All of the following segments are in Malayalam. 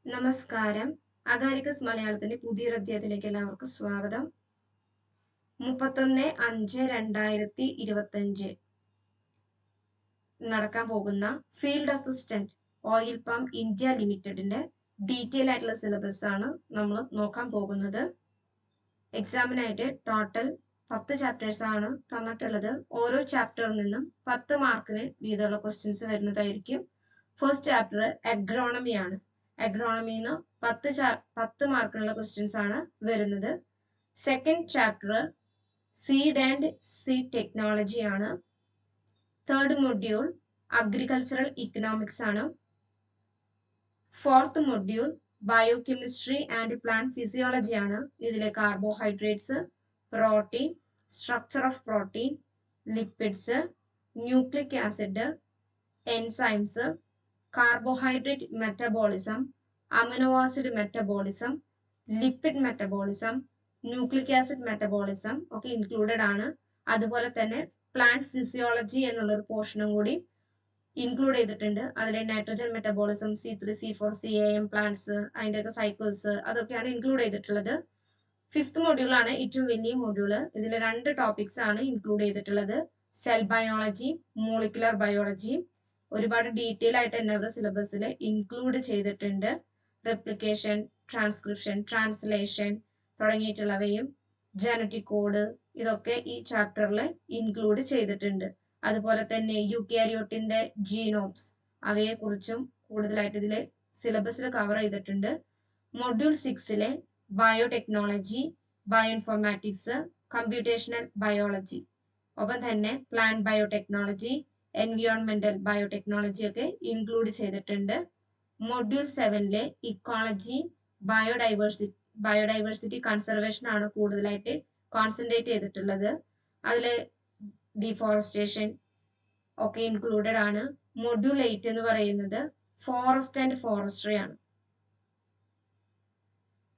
നമസ്കാരം. അഗാരിക്കസ് മലയാളത്തിന്റെ പുതിയൊരു അധ്യായത്തിലേക്ക് എല്ലാവർക്കും സ്വാഗതം. 31/5/2025 നടക്കാൻ പോകുന്ന field assistant oil palm India ലിമിറ്റഡിന്റെ ഡീറ്റെയിൽ ആയിട്ടുള്ള സിലബസ് ആണ് നമ്മൾ നോക്കാൻ പോകുന്നത്. എക്സാമിനായിട്ട് ടോട്ടൽ 10 ചാപ്റ്റേഴ്സ് ആണ് തന്നിട്ടുള്ളത്. ഓരോ ചാപ്റ്ററിൽ നിന്നും 10 മാർക്കിന് വീതമുള്ള ക്വസ്റ്റ്യൻസ് വരുന്നതായിരിക്കും. ഫസ്റ്റ് ചാപ്റ്റർ അഗ്രോണമി ആണ്. അഗ്രോണമിന്ന് 10 മാർക്കിനുള്ള ക്വസ്റ്റ്യൻസ് ആണ് വരുന്നത്. Second chapter seed and seed technology ആണ്. തേർഡ് മൊഡ്യൂൾ അഗ്രികൾച്ചറൽ ഇക്കണോമിക്സ് ആണ്. Fourth module biochemistry and plant physiology ആണ്. ഇതിലെ carbohydrates, protein, structure of protein, lipids, nucleic acid, enzymes, carbohydrate metabolism, amino acid metabolism, lipid metabolism, nucleic acid metabolism ഒക്കെ ഇൻക്ലൂഡഡ് ആണ്. അതുപോലെ തന്നെ പ്ലാന്റ് ഫിസിയോളജി എന്നുള്ളൊരു പോർഷനും കൂടി ഇൻക്ലൂഡ് ചെയ്തിട്ടുണ്ട്. അതിലെ nitrogen metabolism, C3, C4, CAM plants, അതിൻ്റെയൊക്കെ സൈക്കിൾസ് അതൊക്കെയാണ് ഇൻക്ലൂഡ് ചെയ്തിട്ടുള്ളത്. ഫിഫ്ത്ത് മൊഡ്യൂൾ ആണ് ഏറ്റവും വലിയ മൊഡ്യൂള്. ഇതിൽ 2 ടോപ്പിക്സ് ആണ് ഇൻക്ലൂഡ് ചെയ്തിട്ടുള്ളത്. Cell biology, molecular biology. ഒരുപാട് ഡീറ്റെയിൽ ആയിട്ട് തന്നെ അവരുടെ സിലബസിൽ ഇൻക്ലൂഡ് ചെയ്തിട്ടുണ്ട്. റെപ്ലിക്കേഷൻ, ട്രാൻസ്ക്രിപ്ഷൻ, ട്രാൻസ്ലേഷൻ തുടങ്ങിയിട്ടുള്ളവയും ജനറ്റിക് കോഡ് ഇതൊക്കെ ഈ ചാപ്റ്ററിൽ ഇൻക്ലൂഡ് ചെയ്തിട്ടുണ്ട്. അതുപോലെ തന്നെ യൂക്യാരിയോട്ടിന്റെ ജീനോംസ് അവയെ കുറിച്ചും കൂടുതലായിട്ട് ഇതിൽ സിലബസിൽ കവർ ചെയ്തിട്ടുണ്ട്. Module 6 biotechnology, bio informatics, computational biology, ഒപ്പം തന്നെ പ്ലാന്റ് ബയോടെക്നോളജി, എൻവിയോൺമെന്റൽ ബയോടെക്നോളജി ഒക്കെ ഇൻക്ലൂഡ് ചെയ്തിട്ടുണ്ട്. മൊഡ്യൂൾ 7 ഇക്കോളജി, ബയോഡൈവേഴ്സിറ്റി കൺസർവേഷൻ ആണ് കൂടുതലായിട്ട് കോൺസെൻട്രേറ്റ് ചെയ്തിട്ടുള്ളത്. അതിൽ ഡിഫോറസ്റ്റേഷൻ ഒക്കെ ഇൻക്ലൂഡഡ് ആണ്. മൊഡ്യൂൾ 8 എന്ന് പറയുന്നത് ഫോറസ്റ്റ് ആൻഡ് ഫോറസ്ട്രി ആണ്.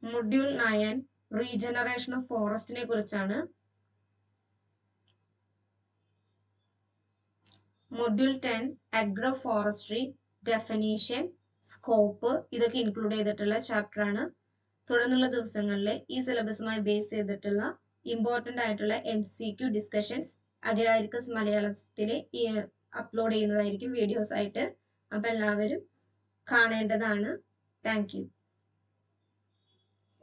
മൊഡ്യൂൾ 9 റീജനറേഷൻ ഓഫ് ഫോറസ്റ്റിനെ കുറിച്ചാണ്. Module 10 agro forestry, definition, scope ഇതൊക്കെ ഇൻക്ലൂഡ് ചെയ്തിട്ടുള്ള ചാപ്റ്റർ ആണ്. തുടർന്നുള്ള ദിവസങ്ങളിൽ ഈ സിലബസുമായി ബേസ് ചെയ്തിട്ടുള്ള ഇമ്പോർട്ടൻ്റ് ആയിട്ടുള്ള MCQ ഡിസ്കഷൻസ് അഗ്രികൾച്ചർ മലയാളത്തിൽ അപ്ലോഡ് ചെയ്യുന്നതായിരിക്കും വീഡിയോസ് ആയിട്ട്. അപ്പം എല്ലാവരും കാണേണ്ടതാണ്. Thank you.